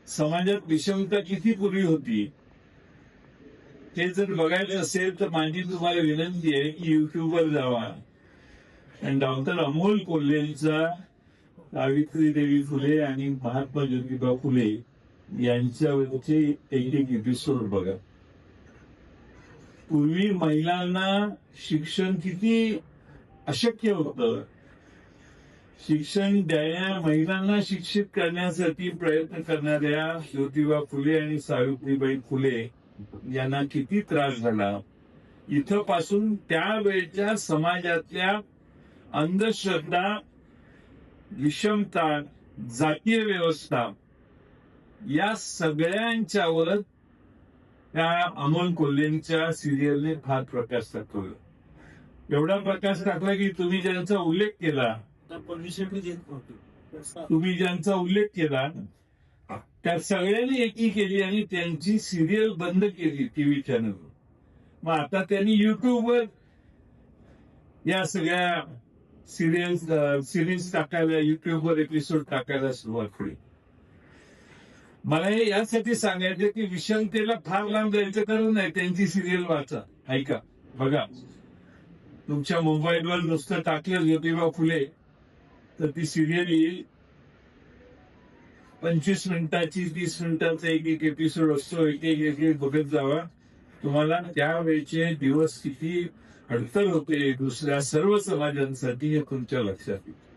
समाजात विषमता किती पूर्वी होती ते जर बघायचं असेल तर माझी तुम्हाला विनंती आहे की युट्यूबवर जावा आणि डॉक्टर अमोल कोल्हेंचा सावित्रीदेवी फुले आणि महात्मा ज्योतिबा फुले यांच्यावरचे एक एक एपिसोड बघा. पूर्वी महिलांना शिक्षण किती अशक्य होतं. शिक्षण द्यायला महिलांना शिक्षित करण्यासाठी प्रयत्न करणाऱ्या ज्योतिबा फुले आणि सावित्रीबाई फुले यांना किती त्रास झाला. इथं पासून त्यावेळच्या समाजातल्या अंधश्रद्धा, विषमता, जातीय व्यवस्था या सगळ्यांच्यावर त्या अमोल कोल्हेंच्या सिरियलने फार प्रकाश टाकवला. एवढा प्रकाश टाकला की तुम्ही ज्यांचा उल्लेख केला त्या सगळ्यांनी एकी केली आणि त्यांची सिरियल बंद केली टीव्ही चॅनलवर. मग आता त्यांनी युट्यूबवर या सगळ्या सिरीज टाकायला, युट्यूबवर एपिसोड टाकायला सुरुवात केली. मला हे यासाठी सांगायचं की विषमतेला फार लांब जायचं कारण नाही. त्यांची सिरियल वाचा, ऐका, बघा. तुमच्या मोबाईलवर नुसतं टाकलं ज्योतिबा फुले तर ती सिरियल येईल. 25 मिनिटाची, 30 मिनिटाचा एक एक एपिसोड असतो. एक एक बघत जावा. तुम्हाला त्यावेळचे दिवस किती अडचण होते दुसऱ्या सर्व समाजांसाठी हे तुमच्या लक्षात येईल.